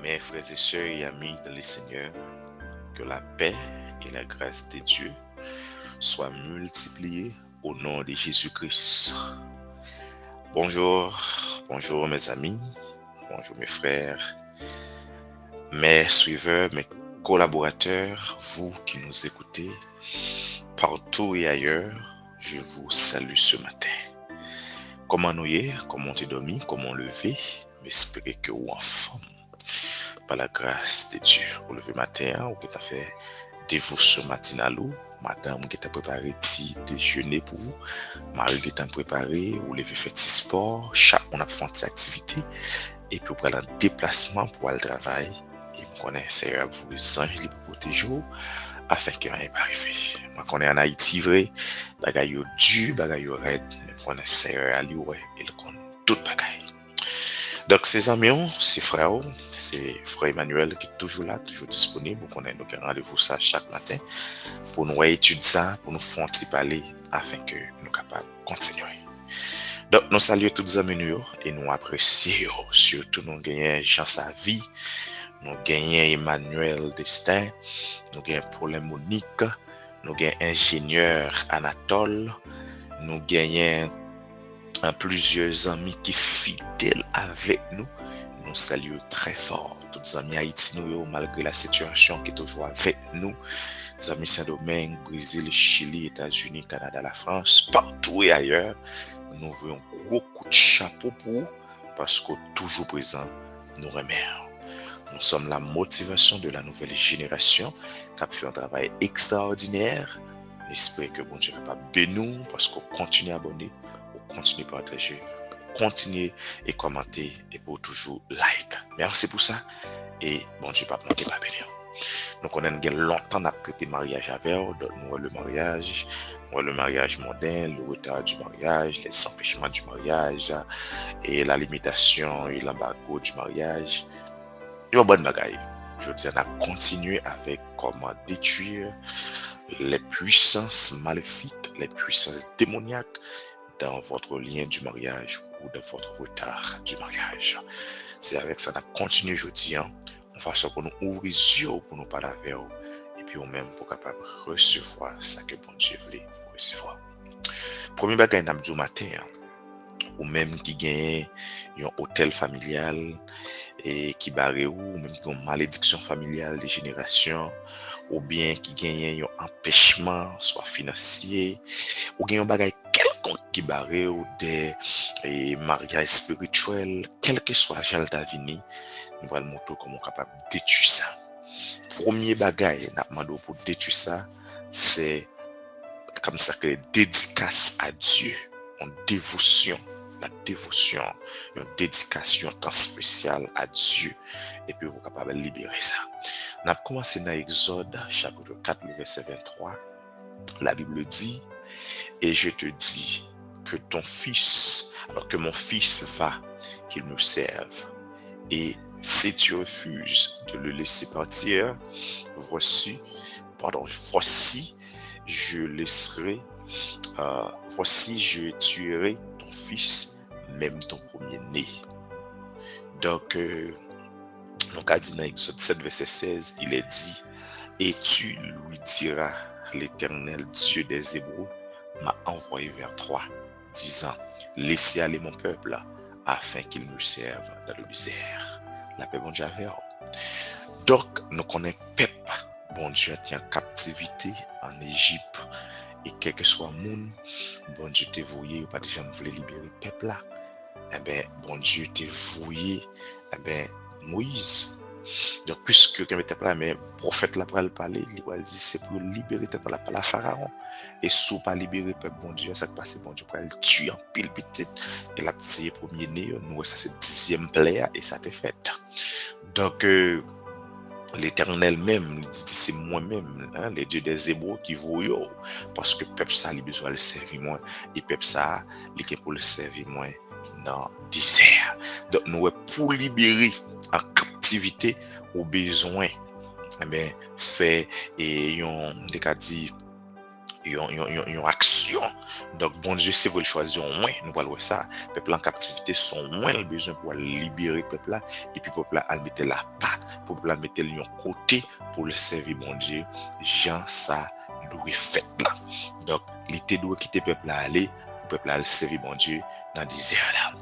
Mes frères et sœurs et amis dans le Seigneur, que la paix et la grâce de Dieu soient multipliées au nom de Jésus-Christ. Bonjour, bonjour mes amis, bonjour mes frères, mes suiveurs, mes collaborateurs, vous qui nous écoutez partout et ailleurs, je vous salue ce matin. Comment nous y est, comment tu dormi, comment lever, j'espère que vous en forme. Par la grâce de Dieu, au lever matin, ou que tu as fait dévotion matinale, madame qui t'a préparé petit déjeuner pour vous, Marie qui t'a préparé, ou lever faire petit sport, chaque on a fait une activité, et puis pour aller en déplacement pour aller travail, et me connaître c'est à vous les anges pour protéger afin que rien pas arrivé. Moi connais en Haïti vrai, bagay yo dur, bagay yo red, mais connais c'est à lui ouais, il connaît tout bagay. Donc, ces amis, ces frères, c'est frère Emmanuel qui est toujours là, toujours disponible. On a donc un rendez-vous ça chaque matin pour nous étudier ça, pour nous faire un petit parler afin que nous soyons capables de continuer. Donc, nous saluons tous les amis et nous apprécions surtout nous gagnons Jean sa vie, nous gagnons Emmanuel Destin, nous gagnons Paul Monique, nous gagnons ingénieur Anatole, nous gagnons plusieurs amis qui fidèles avec nous. Nous saluons très fort. Tous les amis haïtiens, malgré la situation qui est toujours avec nous. Les amis Saint-Domingue, Brésil, Chili, États-Unis, Canada, la France, partout et ailleurs. Nous voulons un gros coup de chapeau pour vous parce que toujours présent, nous remercions. Nous sommes la motivation de la nouvelle génération qui a fait un travail extraordinaire. J'espère que bon Dieu est capable de nous parce qu'on continue à abonner. Continuez à partager, continuez et commenter et pour toujours like. Merci pour ça et bon Dieu pas manquer pas bénir. Nous connaissons longtemps à traiter mariage avec nous le mariage moderne, le retard du mariage, les empêchements du mariage et la limitation et l'embargo du mariage. Il y a une bonne bagaille. Je dis on a continué avec comment détruire les puissances maléfiques, les puissances démoniaques dans votre lien du mariage ou dans votre retard du mariage. C'est avec ça qu'on a continué aujourd'hui, en façon pour nous ouvrir les yeux, pour nous parler avec vous, et puis même pour capable recevoir ce que bon Dieu voulait recevoir. Premier bagage n'a dit matin, ou même qui gagne un hôtel familial et qui barre ou même qui a une malédiction familiale de génération, ou bien qui gagne un empêchement soit financier, ou gagne un bagage qui barre ou des mariages spirituels, quel que soit le d'avenir, nous allons montrer comment capable de détruire ça. Premier bagage n'a demandé pour détruire ça, c'est comme ça que dédicace à Dieu, une dévotion, une dédication temps spécial à Dieu, et puis vous êtes capable de libérer ça. On a commencé dans Exode, chapitre 4, le verset 23. La Bible dit, et je te dis que ton fils, alors que mon fils va, qu'il me serve. Et si tu refuses de le laisser partir, voici, je tuerai ton fils, même ton premier-né. Donc, a dit dans Exode 7, verset 16, il est dit, et tu lui diras, l'Éternel Dieu des Hébreux m'a envoyé vers toi, disant, laissez aller mon peuple, afin qu'il me serve dans le désert. La paix, bon Dieu, avec vous. Donc, nous connaissons peuple, bon Dieu, qui est en captivité en Égypte, et quel que soit le monde, bon Dieu t'est voué, ou pas déjà me voulait libérer le peuple là. Eh bien, bon Dieu t'est voué, eh bien, Moïse. Donc, puisque comme était là, mais prophète là pour le parler, il va dire c'est pour libérer par la pharaon. Et si pas libérer peuple bon Dieu, ça passe bon Dieu pour le tuer en pile petite. Et la petite premier né, nous ça c'est 10e plaie et ça t'est fait. Donc l'Éternel même, il dit c'est moi-même, les dieux des Hébreux qui vous parce que peuple ça il besoin le servir moi et peuple ça il est pour le servir moi dans le désert. Donc nous pour libérer en captivité au besoin faire et on dit Une action. Donc, bon Dieu, si vous le choisissez au moins, nous allons voir ça. Peuple en captivité sont moins le besoin pour libérer peuple là. Et puis, peuple là, elle mettre la patte, peuple là, mettre le côté pour le servir, bon Dieu. Jean, ça, nous fait là. Donc, l'été doit quitter peuple là, aller, pour peuple là, le servir, bon Dieu, dans le désert là.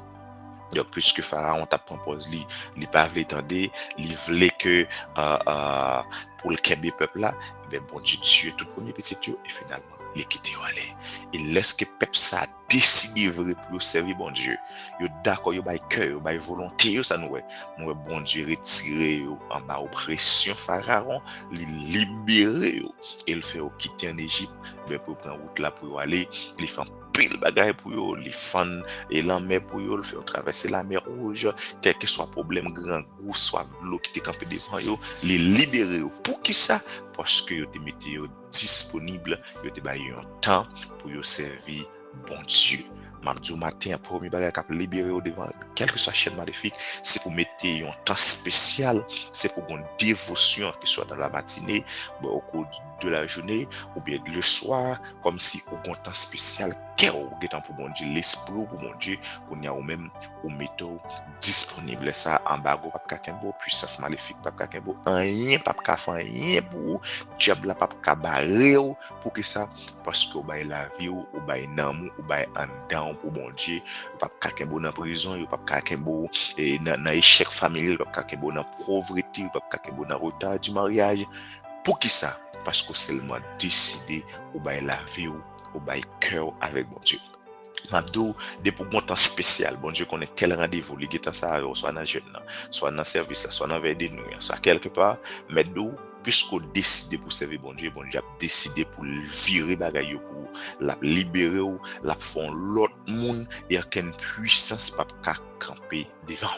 Donc, puisque Pharaon t'a proposé, il pas voulu attendre, il voulait que, pour le kembe peuple là, ben bon Dieu tue tout premier petit Dieu et finalement il quitte aller. Il laisse que peuple ça décider vrai pour servir bon Dieu. Yo d'accord, yo bay cœur, yo bay volonté, ça nous moi bon Dieu retirer en bas oppression Pharaon, il libérer et il fait quitter en Égypte, ben pour prendre route là pour aller, il fait pile bagaille pour yo, les fans et la mer pour yo, le faire traverser la mer rouge, quel que soit problème grand gros soit l'eau qui te campé devant yo, les libérer yo. Pour qui ça? Parce que yo te mette yo disponible, yo te baye un temps pour yo servir bon Dieu. Mardi matin, premier bagage qui a libéré au devant, quelle que soit chaîne maléfique, c'est pour mettre un temps spécial, c'est pour une dévotion qui soit dans la matinée, au cours de la journée, ou bien le soir, comme si au un temps spécial, qu'est-ce pour mon Dieu, l'esprit pour mon Dieu, qu'on y a ou même au métaux disponible. Ça, embargo, pas kakembo, puissance maléfique, pas kakembo, rien, pas faire rien pour diable, pas cabaret, pour que ça, parce que bah la vie, ou bah namou, ou bah en down pour mon Dieu, pas kakembo dans prison, pas kakembo et dans échec familial, pas kakembo dans pauvreté, pas kakembo dans retard du mariage. Pour qui ça? Parce que seulement décider ou bah la vie ou bah cœur avec mon Dieu. Mabdou, des pour bon temps spécial, bon Dieu connaît quel rendez-vous, les guettants ça, soit dans jeune, soit dans service, soit dans veille de nuit, soit quelque part, mais d'où, puisqu'on décide pour servir bon Dieu a décidé pour virer bagaille pour la libérer ou la font l'autre monde et aucune puissance pas camper devant,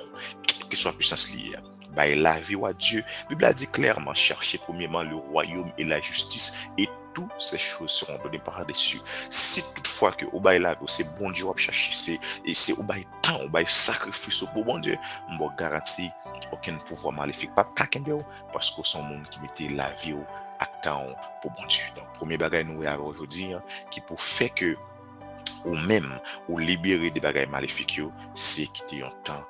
quelle que soit puissance liée. Bah, la vie à Dieu, la Bible a dit clairement, cherchez premièrement le royaume et la justice et toutes ces choses seront données par-dessus. Si toutefois que au bail la vie, c'est bon Dieu à chercher, c'est au bail temps, au bail sacrifice pour bon Dieu, on garantit aucun pouvoir maléfique, pas quelqu'un parce que son monde qui mettait la vie à temps pour bon Dieu. Donc, premier bagage nous avons aujourd'hui, qui pour faire que, ou même, ou libérer des bagages maléfiques, c'est quitter un temps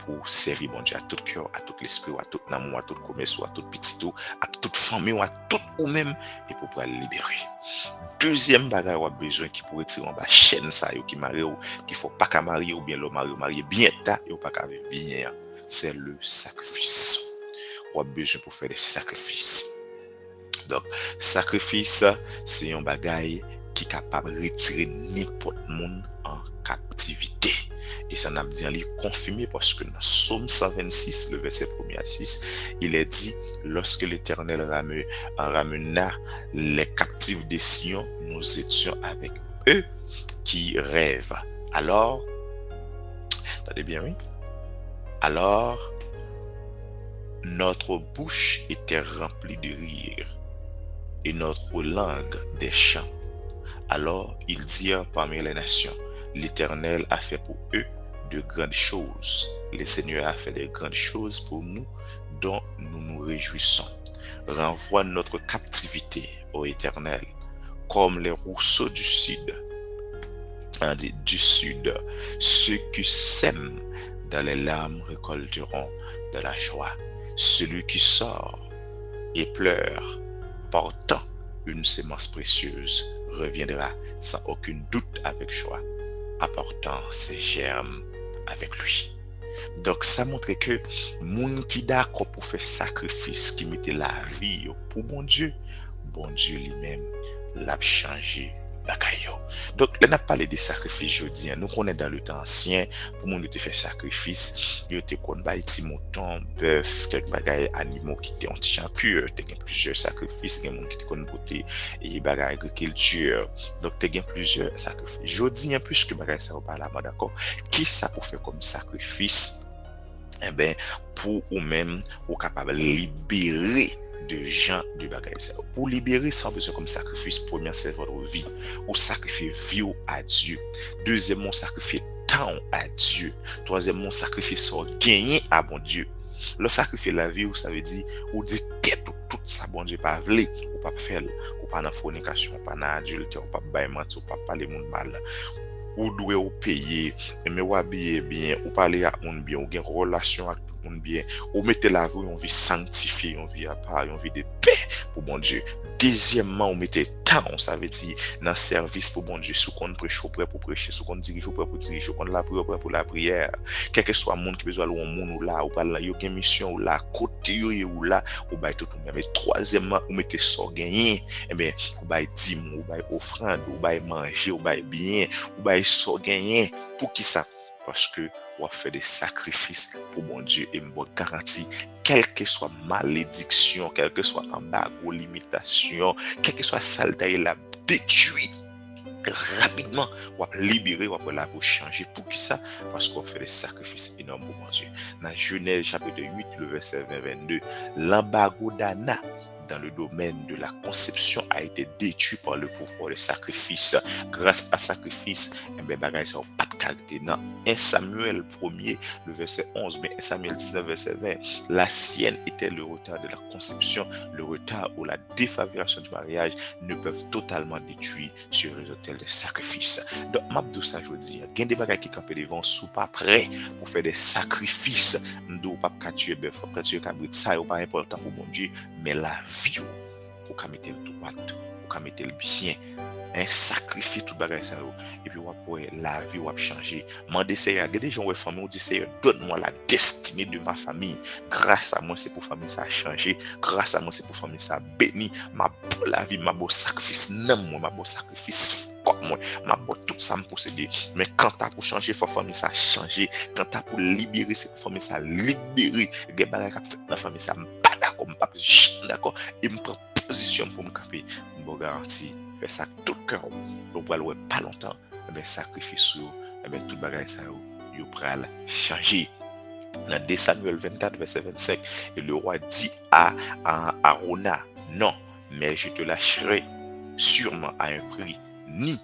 pour servir bon Dieu à tout cœur, à tout l'esprit, à tout amour, à tout commerce, à tout petit, à toute famille, à tout ou même, et pour pouvoir le libérer. Deuxième bagage ou besoin qui pourrait tirer en bas chaîne ça, qui marie ou qui faut pas qu'à marier ou bien le marier bien tard et ou pas qu'à vivre bien, c'est le sacrifice. Ou a besoin pour faire des sacrifices. Donc, sacrifice, c'est un bagage qui est capable de retirer n'importe monde en captivité. Et ça n'a bien confirmé parce que dans Psaume 126, le verset 1er à 6, il est dit, lorsque l'Éternel ramena les captifs des Sion, nous étions avec eux qui rêvent. Alors, attendez bien, oui. Alors, notre bouche était remplie de rire et notre langue des chants. Alors, ils dirent parmi les nations, l'Éternel a fait pour eux de grandes choses. Le Seigneur a fait de grandes choses pour nous, dont nous nous réjouissons. Renvoie notre captivité, ô Éternel, comme les rousseaux du sud. Ceux qui sèment dans les larmes récolteront de la joie. Celui qui sort et pleure, portant une sémence précieuse, reviendra sans aucun doute avec joie, apportant ses germes avec lui. Donc ça montre que moun qui d'accord pour faire sacrifice, qui mettait la vie pour bon Dieu lui-même l'a changé bagaille. Donc là n'a parlé des sacrifices jeudi, nous connaissons dans le temps ancien pour moun te faire sacrifice, il te kon bay ti mouton, bœuf, quelques bagaille animaux qui étaient anti-impurs, te gen plusieurs sacrifices, gen moun qui te kon porter et bagaille agriculture. Donc te gen plusieurs sacrifices. Jeudi puisque bagaille ça pas là d'accord. Qui ça pour faire comme sacrifice? Eh ben pour ou même ou capable libérer de gens de bagages. Pour libérer, ça besoin comme sacrifice. Premièrement, c'est votre vie. Ou sacrifier vie à Dieu. Deuxièmement, sacrifier temps à Dieu. Troisièmement, sacrifier son gagner à bon Dieu. Le sacrifier la vie, ça veut dire, ou dit tête tout ça, bon Dieu, pas vle, ou pas faire, ou pas dans fornication, pas dans adultère, pas bail mentir, pas parler monde mal. Ou doit ou payer, mais ou habiller bien, ou parler à monde bien, ou une relation avec tout le monde bien, ou mettre la vie, on vit sanctifier, on vit à part, on vit de paix pour bon Dieu. Deuxièmement, on mettait temps, ça veut dire, dans service pour bon Dieu, sous qu'on prêche, prêt pour prêcher, sous qu'on dirige, prêt pour diriger, sous qu'on la prière, prêt pour la prière. Quel que soit le monde qui besoin de monde ou là, ou pas là, il y a une mission ou là, côté ou là, ou bah tout le monde. Mais troisièmement, on mettait ça gagner, eh bien, ou bah dîme, ou bah offrande, ou bah manger, ou bah bien, ou bah ça gagner. Pour qui ça? Parce que on fait des sacrifices pour mon Dieu et me garantit, quelle que soit malédiction, quelle que soit embargo, limitation, quelle que soit saleté, il a détruit rapidement, on va libérer, on va vous changer. Pour qui ça? Parce qu'on fait des sacrifices énormes pour mon Dieu. Dans Genèse chapitre 8, le verset 20-22, l'embargo d'Anna dans le domaine de la conception a été détruit par le pouvoir de sacrifice. Grâce à sacrifice, bagay ça pas de qualité. Dans 1 Samuel 1er, le verset 11, mais 1 Samuel 19, verset 20, la sienne était le retard de la conception, le retard ou la défavorisation du mariage ne peuvent totalement détruire sur les autels de sacrifice. Donc, m'abdou ça, je dis, il y a des bagages qui campent devant sous pas prêt pour faire des sacrifices. M'dou pas tuer bœuf, pas tuer cabrit, ça n'est pas important pour mon Dieu, mais la vie, pour qu'à mettre le droit, pour qu'à mettre le bien, un sacrifice tout bagage ça et puis la vie va changer. Mandez Seigneur, des gens ouais famille, on dit Seigneur, donne-moi la destinée de ma famille. Grâce à moi c'est pour famille ça a changé. Grâce à moi c'est pour famille ça a béni. Ma beau la vie, ma beau sacrifice, non moi, ma beau sacrifice comme moi, ma beau tout ça me posséder. Mais quand t'as pour changer, faut famille ça a changé. Quand t'as pour libérer, c'est pour famille ça a libéré. Des bagages fait dans famille ça pas d'accord, pas d'accord. Et me prend position pour me camper. Bon garantie. Fait ça tout cœur, donc pas longtemps, mais sacrifice, tout bagage ça, yo pral changer. Dans 2 Samuel 24, verset 25, et le roi dit à Arona, non, mais je te lâcherai sûrement à un prix, ni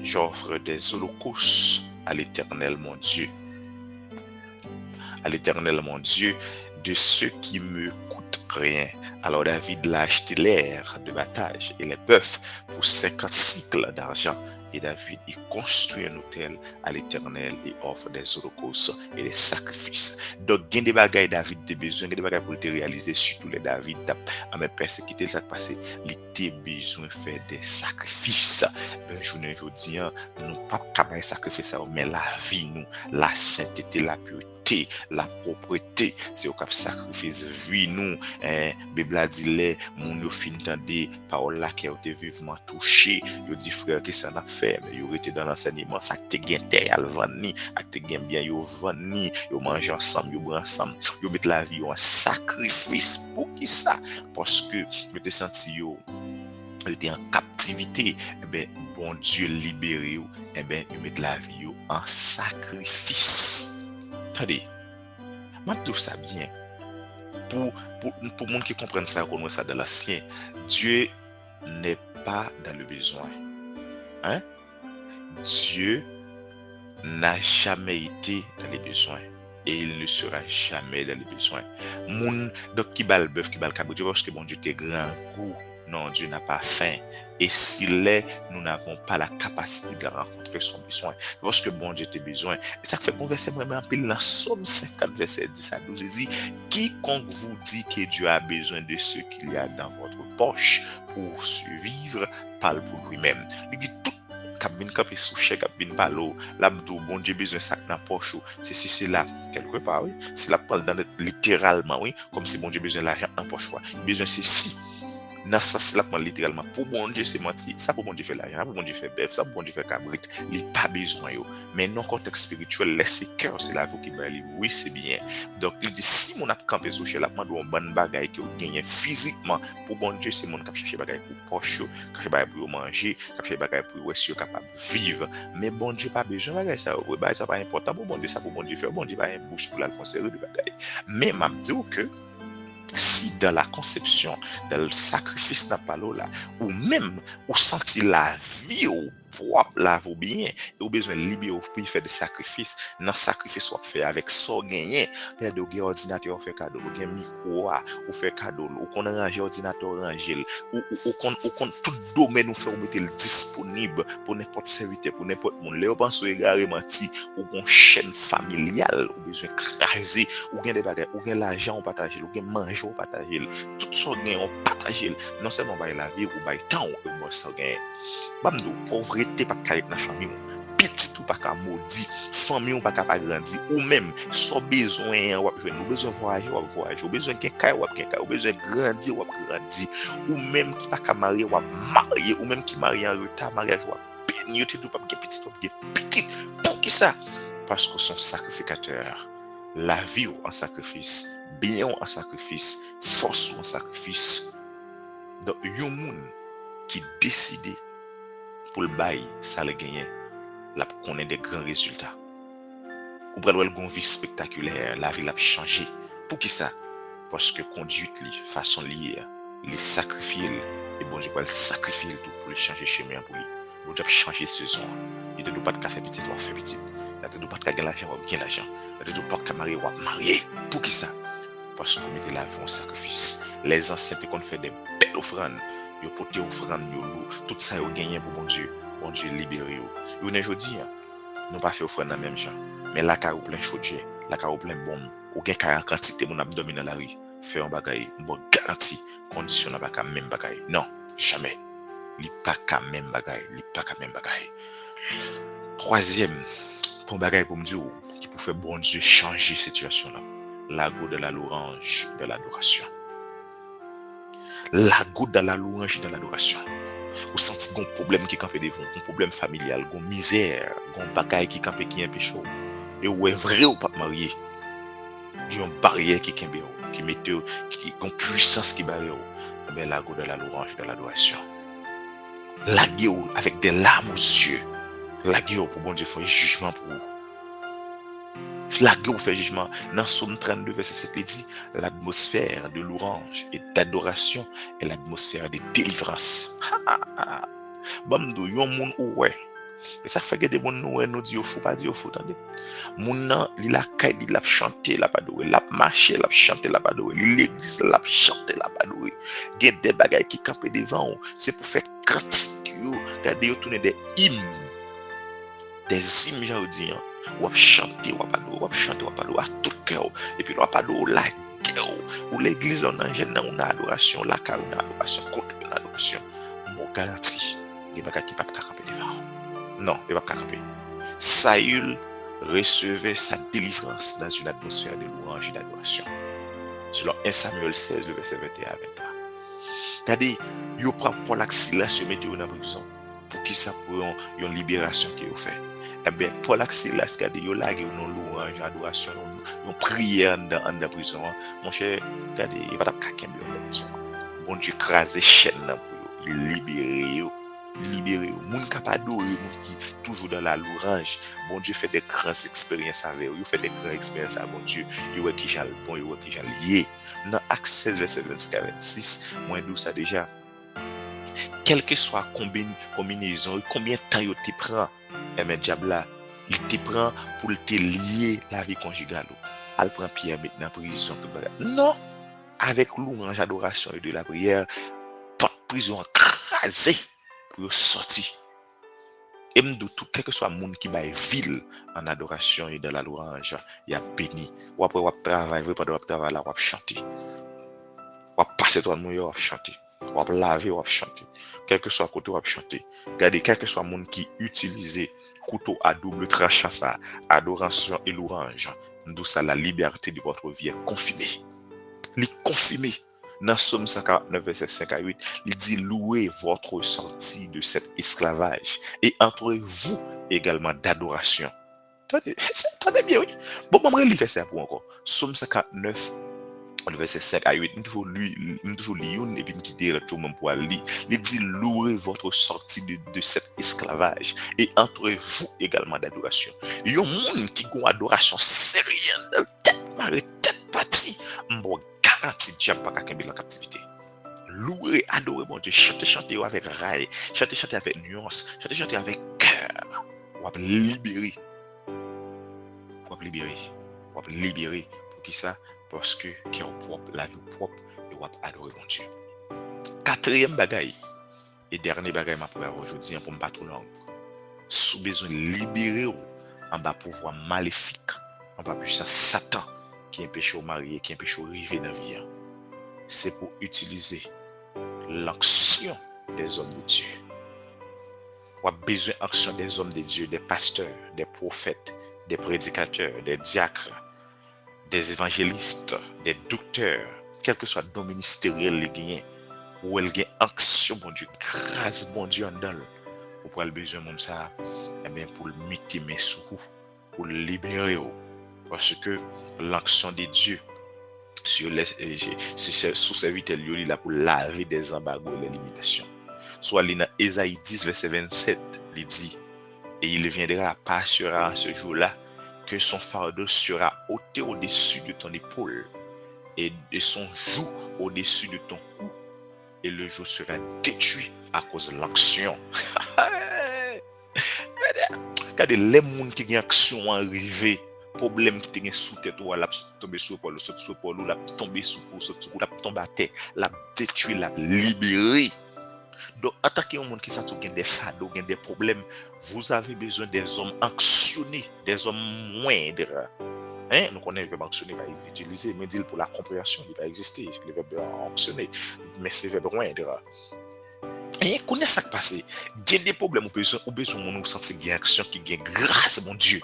j'offre des holocaustes à l'Éternel mon Dieu. À l'Éternel mon Dieu, de ceux qui me coûtent rien. Alors David l'a acheté l'air de bataille et les bœufs pour 50 cycles d'argent. Et David y construit un autel à l'Éternel et offre des holocaustes et des sacrifices. Donc, il y a des bagages David a besoin, il y a des bagages pour te réaliser, surtout les David à mes persécutés, ça passé, il a besoin de faire des sacrifices. Ben, je ne dis nous pas capable de sacrifier mais la vie, nous, la sainteté, la pureté, la propreté, c'est au cap sacrifice vie nous. Bible a dit les mon yo fin tande parole là qui a été vivement touché, yo dit frère que ça n'a fait mais yo était dans l'enseignement ça te gain terre al vendre a te gain bien yo vendre yo manger ensemble yo boire ensemble yo mettre la vie en sacrifice pour qui ça parce que yo te senti yo était en captivité bon Dieu libéré yo yo mettre la vie yo en sacrifice. Attendez, moi tout ça bien pour le monde qui comprenne ça, qu'on ça dans l'ancien, Dieu n'est pas dans le besoin. Hein? Dieu n'a jamais été dans les besoins. Et il ne sera jamais dans les besoins. Moun, donc, qui bat le bœuf, qui bat le cabot, parce que bon Dieu t'es grand goût. Non, Dieu n'a pas faim. Et s'il est, nous n'avons pas la capacité de rencontrer son besoin. Parce que bon Dieu t'a besoin. Et ça fait qu'on verset vraiment pile dans Somme 50, verset 10 à 12. Il dit, quiconque vous dit que Dieu a besoin de ce qu'il y a dans votre poche pour survivre, parle pour lui-même. Il dit, tout cabine cap et souche cabine palo l'abdou bon Dieu besoin sac dans poche c'est là quelque part oui c'est là parle dans littéralement oui comme si bon Dieu besoin l'argent en poche besoin ceci dans ça c'est là littéralement pour bon Dieu c'est menti ça pour bon Dieu faire l'argent pour bon Dieu faire bœuf ça pour bon Dieu faire cabrit il pas besoin yo mais non contexte spirituel laisser cœur c'est la vous qui va oui c'est bien donc il dit si mon a campé sur chez la demande un bon bagaille que gagner physiquement pour bon Dieu c'est mon cap chercher bagaille pour poche chercher bagaille pour manger chercher bagaille pour être capable vivre mais bon Dieu pas besoin bagaille ça oui bagaille ça pas important pour bon Dieu ça pour bon Dieu faire bon Dieu pas une bouche pour la conserver de bagaille mais m'a dit que si dans la conception, dans le sacrifice n'a pas là, ou même ou senti la vie au propre là vous bien, et vous besoin libérer pour faire des sacrifices. Dans sacrifice vous fait avec ça gagner. Regardez vous ordinateur fait cadeau, vous gain micro ou fait cadeau, ou qu'on ranger ordinateur ranger, ou qu'on tout domaine nous fait ou mettre disponible pour n'importe serviteur, pour n'importe monde. Là vous pensez égarer menti ou qu'on chaîne familiale, ou besoin craser, ou gain des bagages, ou gain l'argent on partager, ou gain manger on partager. Tout ça gain on partager. Non seulement by la vie ou by temps ou moi ça gain. Bamdo, pauvreté pas qu'à être dans la famille, petit ou pas qu'à maudit, famille ou pas qu'à pas grandir, ou même, soit besoin, ou besoin voyager, ou voyager, ou besoin quelqu'un, ou besoin grandir, ou grandir, ou même qui pas qu'à marier, ou marier, ou même qui marie en retard, mariage, ou béni, ou pas petit, ou petit. Pour qui ça? Parce que son sacrificateur, la vie en sacrifice, bien en sacrifice, force en sacrifice. Donc, il y a un monde qui décide pour le bail, ça le gagner, là qu'on ait des grands résultats. Ou pral wèl gon vie spectaculaire, la vie l'a changé. Pour qui ça? Parce que conduite li, façon liée, les sacrifier, et bon Dieu va le sacrifier tout pour le changer chemin pour lui. Bon Dieu va changer saison. Il ne doit pas de café petit, ou faire petit. Il ne doit pas de gagner l'argent, ou gagner l'argent. Il ne doit pas de marier, ou marier. Pour qui ça? Parce qu'on mettait la vie en sacrifice. Les anciens qu'on fait des belles offrandes. Yo porté offrande yo loup, tout ça yo gagné pour bon Dieu libéré yo. Yo ne jodi nous pas fait offrande dans même gens, mais la ka ou plein chaudier, la ka ou plein bombe, ou gen ka en quantité mon abdomen dans la rue, fait un bagay, bon garantie, condition n'a pas ka même bagay. Non, jamais. Li pas ka même bagay, li pas ka même bagay. Troisième, pour bagay pour me dire qui pour faire bon Dieu changer situation là. La go de la louange, de l'adoration. La goutte dans la louange dans l'adoration. Vous sentez un problème qui campé devant, un problème familial, une misère, un bagaille qui campé qui est péché. Et où est vrai ou pas marié. Il y a une barrière qui campé, qui met qui une puissance qui barre. Mais la goutte dans la louange dans l'adoration. La gueule avec des larmes aux yeux. La gueule pour bon Dieu faire jugement pour vous. La gueule fait jugement. Dans Psaume 32, verset 7, il dit l'atmosphère de louange et d'adoration est l'atmosphère de délivrance. Bamdou, yon moun ouwe. Et ça fait que des moun ouwe nous dit au fou, pas dit au fou, attendez. Moun nan, li la kay, li la chanter, la padoué, la marcher, la chanter, la padoué, l'église, la chanter, la padoué. Gen des bagailles qui campent devant, c'est pour faire critique, regardez, tourner des hymnes. Des hymnes, j'ai dit, ou chanter, ou chanter, ou à tout cœur, et puis ou la gueule, ou l'église en angèle, on a adoration, la car on a adoration, contre l'adoration. Mon garantie, il n'y a pas qui ne peut pas camper devant. Non, il ne peut pas camper. Saül recevait sa délivrance dans une atmosphère de louange et d'adoration. Selon 1 Samuel 16, le verset 21 à 23. C'est-à-dire, il prend Paul Axila, se met dans la prison. Pour qui ça pour une libération qu'il a fait. Eh bien, Paul Axila, c'est-à-dire, il a une louange, adoration, une prière dans la prison. Mon cher, c'est-à-dire, il va pas quelqu'un dans la prison. Bon Dieu, craser chaîne pour libérer. Libérer, moun capado, moun qui toujours dans la louange, bon Dieu fait des grandes expériences avec eux, fait des grandes expériences avec bon Dieu, il voit qui j'ai le bon, il voit qui j'ai lié. Dans Actes 16 verset 26, moins d'où ça déjà. Quelle que soit combinaison, combien de temps il te prend, eh bien diable là, il te prend pour te lier la vie conjugale. Elle prend Pierre maintenant en prison tout bagage. Non, avec louange, adoration et de la prière, pas de prison écrasée. Pour sortir. Et m'dou tout quel que soit le monde qui va ville en adoration et dans la louange, il y a béni. Ou après ou travailler, pendant ou travailler là, ou chanter. Ou passer toi de ou chanter. Ou laver ou chanter. Quel que soit le côté ou chanter. Regardez quel que soit le monde qui utilise couteau à double tranchant ça, adoration et louange, d'où ça la liberté de votre vie est confirmée. Les confirmée. Dans Psaume 149, verset 5 à 8, il dit louez votre sortie de cet esclavage et entrez-vous également d'adoration. Attendez bien, oui. Bon, je vais lire verset pour encore. Psaume 149, verset 5 à 8, je toujours lire et puis me quitter tout le monde pour lire. Il dit louez votre sortie de cet esclavage et entrez-vous également d'adoration. Il y a un monde qui a une adoration sérieuse dans le tête partie. Garantie diable pas qu'à en captivité. Louer, adorer mon Dieu, chanter avec rail, chanter avec nuance, chanter avec Ou ap libérer. Ou ap libérer. Ou ap libérer. Pour qui ça? Parce que cœur propre, la vie propre, et ou ap adorer mon Dieu. Quatrième bagaille, et dernier bagaille ma pour aujourd'hui, pour me pas trop long. Sous besoin de libérer en bas pouvoir maléfique, en bas puissance Satan, qui empêche au marié, qui empêche au river dans la vie. C'est pour utiliser l'action des hommes de Dieu. On a besoin de l'action des hommes de Dieu, des pasteurs, des prophètes, des prédicateurs, des diacres, des évangélistes, des docteurs, quel que soit le domaine ministériel les gagnent, où elle gagne action, mon Dieu, grâce, mon Dieu, en dedans. Ou pour le besoin de ça, eh bien, pour le mettre mes sous, pour le libérer, parce que l'action de Dieu sur les sous serviteur lui là pour laver des embargos et les limitations. Soit dans Ésaïe 10 verset 27, il dit, et il viendra passera ce jour-là que son fardeau sera ôté au-dessus de ton épaule et de son joug au-dessus de ton cou, et le joug sera détruit à cause de l'action. Regardez les gens qui ont action arrivé, problème qui te sous tête ou la tomber sur Paul, saute sur Paul, ou la tomber sous Paul, saute sur la tomber à terre, la détruire, la libérer. Donc attaquer un monde qui s'attend des fardeaux, des problèmes, vous avez besoin des hommes actionnés, des hommes moindres. Hein? Nous connaissons le verbe actionner, il va utiliser, mais dit pour la compréhension, il va exister, le verbe actionner, mais c'est le verbe moindre. Et connaît ça qui passe. Il y a des problèmes, ou besoin de nous sentir qu'il y a une action qui gagne grâce, mon Dieu.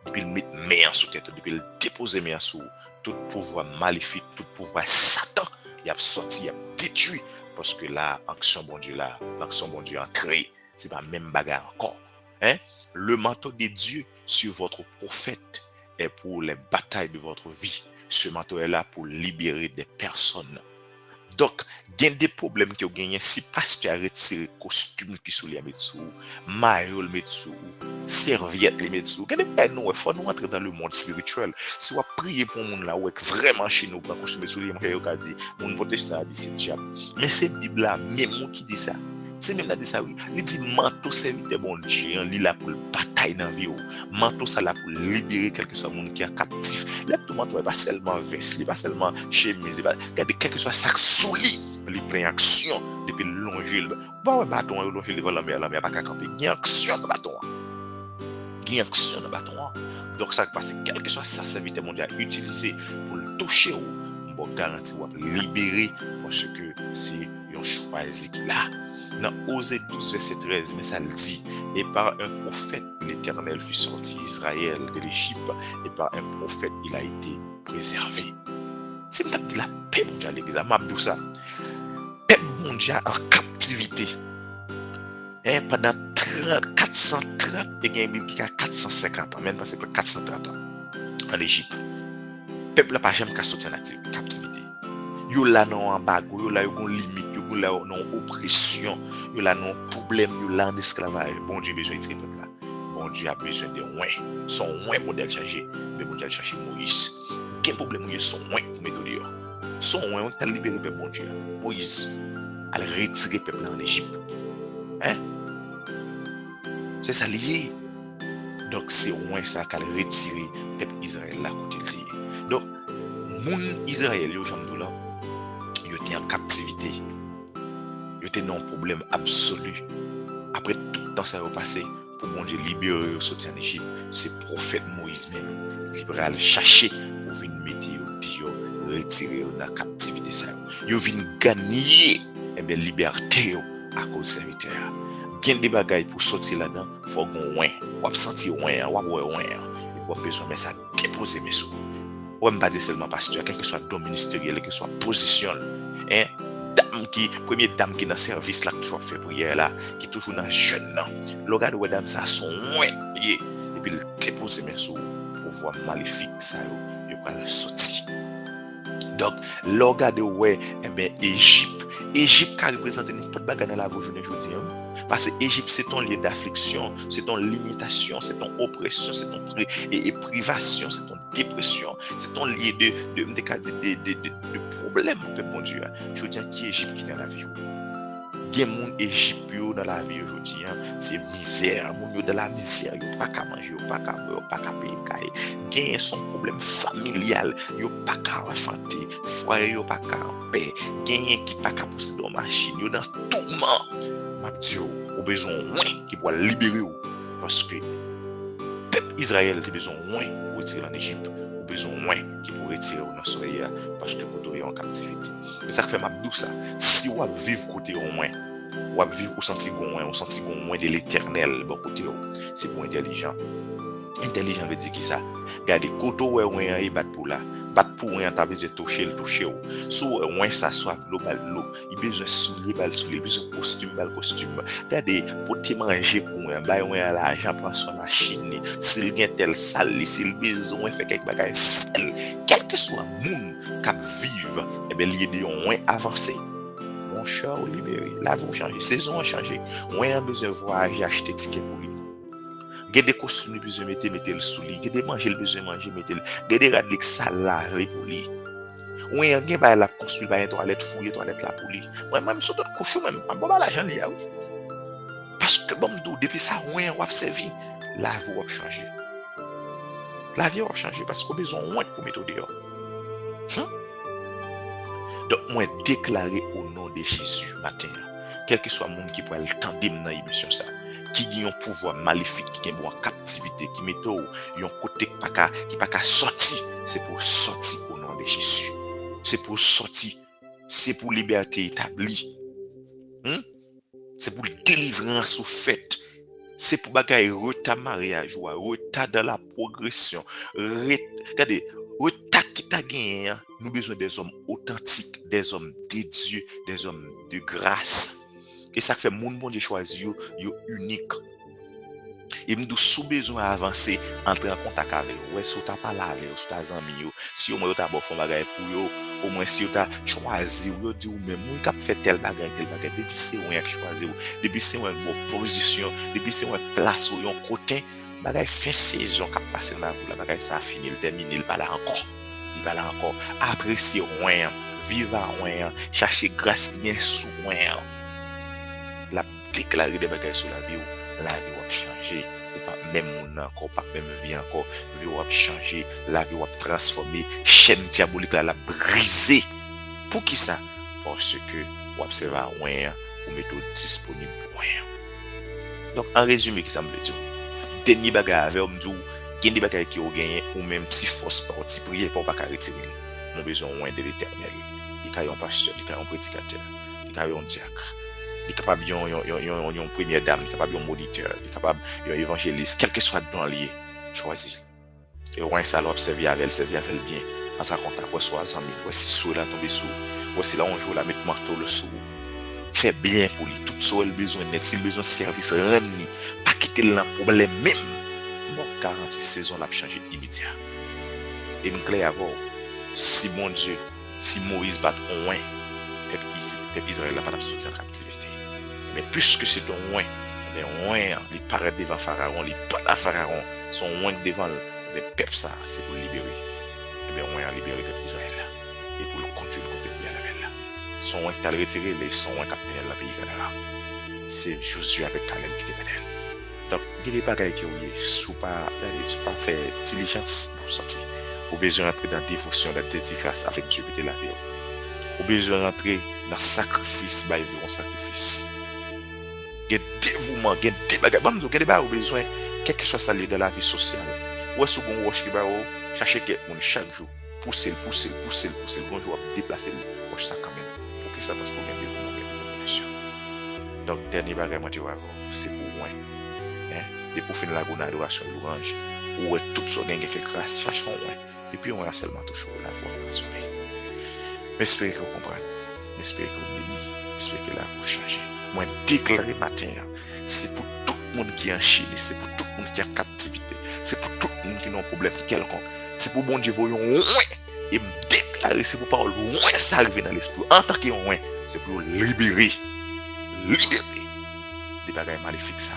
Depuis le mettre main sous tête, depuis le déposer main sous tout pouvoir maléfique, tout pouvoir Satan, il a sorti, il a détruit. Parce que là, l'action bon Dieu là, l'action bon Dieu entrée, c'est pas même bagarre encore. Hein? Le manteau de Dieu sur votre prophète est pour les batailles de votre vie. Ce manteau est là pour libérer des personnes. Donc, il y a des problèmes qui ont gagné. Si pasteur a retiré costume qui sont les mettre sous, maillot le mettre sous, serviette les mettre sous, il faut nous entrer dans le monde spirituel. Si on prier pour monde là, ou vraiment chez nous, pour costume sous les mains, dit, mon protestant a dit c'est diable. Mais c'est Bible là, même moi qui dit ça. C'est même là dit ça oui. Il dit manteau serviteur bon Dieu, il là pour bataille dans la vie. Manteau ça là pour libérer quelque soit monde qui est captif. Là tout manteau n'est pas seulement veste, pas seulement chemise, regardez quelque soit sac sous lit, il prend action depuis longer le bâton longer devant la mer pas camper. Il y a action dans bâton. Il y a action dans bâton. Donc ça passe quelque que soit ça serviteur mon Dieu à utiliser pour le toucher ou bon garantie ou libérer parce que c'est un choisi qu'il a. Dans Osée 12, verset 13, mais ça le dit, et par un prophète, l'Éternel fut sorti Israël de l'Égypte, et par un prophète, il a été préservé. C'est une de la paix mondiale, l'église, m'a dit ça. Paix mondiale en captivité. Et pendant 430, il y a une Bible qui a 450 ans, même pas c'est 430 ans, en Égypte. Le peuple n'a pas jamais sorti en captivité. Yo là non en bago, yo là yo gon limite, yo gon là non oppression, yo là non problème, yo là en esclavage. Bon Dieu besoin de ce peuple là. Bon Dieu a besoin de ouin. Son ouin modèle changer, mais bon Dieu a chercher Moïse. Quel problème yo son ouin pour mettre dehors. Son ouin on t'a libéré peuple bon Dieu. Moïse a retiré peuple en Égypte. Hein? C'est ça lié. Donc c'est ouin ça qu'a retiré peuple Israël là côté lié. Donc moun Israël yo j'aime là. Ils étaient en captivité. Ils étaient dans un problème absolu. Après tout le temps ça va passer pour mon Dieu libérer au sortir en Égypte. C'est le prophète Moïse même qui va aller chercher pour venir mettre retirer dans la captivité. Ils viennent gagner liberté à cause de serviteur. Il y a des bagailles pour sortir là-dedans. Il faut qu'on ouin. On va sentir ouin. On va voir ouin. On va besoin de ça déposer mes sous. On ne pas dire seulement pasteur, quel que soit le domaine ministériel, quel que soit la position. Hein? Première dame qui est dans le service là, qui fait prière là, qui est toujours dans le jeune là. Le gars de dame ça son moins. Et puis il dépose mes sous pour voir maléfique ça. Il va le sortir. Donc, le gars de Égypte. Égypte qui représente n'importe quoi dans la vie aujourd'hui. Parce que Égypte, c'est ton lieu d'affliction, c'est ton limitation, c'est ton oppression, c'est ton privation, c'est ton dépression, c'est ton lieu de problème, mon Dieu. Je veux dire, qui est Égypte qui est dans la vie? Gen moun Égypte yo dans la vie aujourd'hui, c'est misère, moun yo dans la misère, yo pas qu'à manger, yo pas qu'à boire, pas qu'à payer caille. Gen son problème familial, yo pas qu'à enfanter, foyer yo pas qu'à en paix. Gen qui pas qu'à pousser dans machine, yo dans tourment. M'a dit au besoin moins qui pour libérer ou parce que peuple Israël a besoin moins pour retirer en Égypte, ou besoin moins qui pour retirer dans soleil parce que côté est en captivité. Et ça fait m'a dit ça, si on vivre côté au moins ou vivre au senti moins de l'éternel bon côté c'est pour intelligent. Intelligent veut dire qui ça? Regardez côté où on est bat pour là. Bat pour rien t'as besoin toucher ou. So moins ça soit global l'eau. Il besoin soulier bal soulier, besoin costume bal costume. Regardez pour te manger pour un bail on a l'argent prend son machine. S'il gagne tel sale, s'il besoin fait quelque bagaille quel que soit monde cap vivre et ben l'aider on avancer. Mon cher libéré, la vie a changé, saison a changé. On a besoin de voyager, acheter ticket pour lui. Gade des costumes le besoin mettre le sous lui, gade manger le besoin manger mettre le, gade rad lik salarié pour lui. On a gen ba la construire ba toilette fouiller toilette là pour lui. Moi même sur d'autres couchou même, pas bon l'argent li a oui. Parce que bon depuis ça on a observé, la vie a changé. La vie a changé parce qu'on besoin on pour mettre dehors. Donc, moi, déclarer au nom de Jésus matin, quel que soit le monde qui pourrait le tendre dans l'émission, qui a un pouvoir maléfique, qui est en captivité, qui met un côté qui pas qu'à sortir, c'est pour sortir au nom de Jésus. C'est pour sortir, c'est pour liberté établie. C'est pour délivrance au fait. C'est pour bagaille retard mariage, retard dans la progression. Regardez, retard qui t'a gagné, nous avons besoin des hommes authentiques, des hommes de Dieu, des hommes de grâce. Et ça fait mon bon Dieu choisi yo unique. Et nous sous besoin avancer, entrer en contact avec eux. Ouais, si tu n'as pas lavé, si tu as amis, si au moins tu as fait bagaille pour eux, au moins si tu as choisi, ou dit ou même, ou tu as fait tel bagaille, depuis c'est où tu as choisi, depuis c'est où tu as une bonne position, depuis c'est où tu as place, ou un côté, bagaille fait saison qui a passé dans la bagaille, ça a fini, il termine, il va là encore. Il va là encore. Apprécier rien, vivre à rien, chercher grâce bien sous rien. La déclarer des bagages sur la vie va changer. Pas même mon encore, pas même vie encore, vie va changer, la vie va transformer, chaîne diabolique la briser. Pour qui ça? Parce que vous observez rien, ou méthode disponible pour rien. Donc en résumé, qui ça me veut dire? Dernier bagage avec me dit, il y a des bagages qui ont gagné, ou même si force par petit prière pour pas retirer. Nous besoin moins de l'éternel. Il y a un pasteur, il y a un prédicateur, il y a un diacre. Il est capable de première dame, il est capable de moniteur, il est capable d'un évangéliste, quel que soit dans lié, choisis. Et on ça l'observer avec elle bien. En tant qu'on t'a soit ensemble, voici sous là tomber sous, voici là on joue la mettre marteau le sous. Fais bien pour lui, tout ça il besoin net, s'il besoin de service, rendre pas quitter le problème même. Bon, 46 saisons l'a changé immédiat. Et nous clair avant, si mon Dieu, si Moïse bat au moins, peuple Israël n'a pas sorti en captivité. Mais puisque c'est ton loin, les loin, les paraît devant Pharaon, les pas à Pharaon, sont loin devant le peuple ça, c'est pour le libérer. Et bien, on a libéré le peuple Israël et pour le conduire le côté de la son loin qui t'a retiré, les son loin qui a dans le pays Canada. C'est Josué avec Caleb qui était là. Donc, il y a des bagages qui sont pas fait diligence pour sortir. Vous avez besoin d'entrer dans la dévotion, dans la dédicace avec Dieu qui était là. Vous avez besoin d'entrer dans le sacrifice, bah, un sacrifice. Il y a des dévouements, il y a des bagages. Vous avez besoin, quel que soit ça dans la vie sociale. Ou est-ce que vous avez chercher quelqu'un chaque jour, pousser, bonjour, déplacer le wash ça quand même. Pour que ça passe pour gagner dévouement, bien sûr. Donc, dernier bagage, c'est pour moi. Et pour finir la bonne adoration de l'orange, où tout ce qui fait grâce, cherchons, et puis on a seulement toujours la voix transformée. J'espère que vous comprenez, j'espère que vous bénissez, j'espère que la voix change. Moi, déclarer matin, c'est pour tout le monde qui est en Chine, c'est pour tout le monde qui est en captivité, c'est pour tout le monde qui a un problème quelconque, c'est pour bon Dieu, voyons loin, et me déclarer, c'est pour parler loin, ça arrive dans l'esprit, en tant que loin, c'est pour libérer des bagages maléfiques, ça,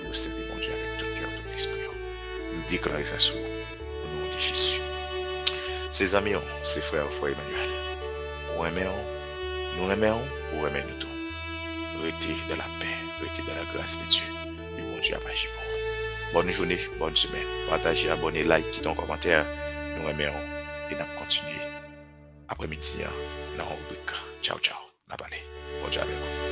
pour servir mon Dieu avec tout cœur, tout l'esprit. Me déclarer ça sur au nom de Jésus. Ses amis, ses frères, frère Emmanuel, nous remercions, nous remercions tout. restez dans la paix, restez dans la grâce de Dieu. Et bon Dieu a agi pour vous. Bonne journée, bonne semaine. Partagez, abonnez, like, quittez un commentaire. Nous remercions et nous continuons après-midi dans la rubrique. Ciao, ciao. N'a pas Bonne journée avec vous.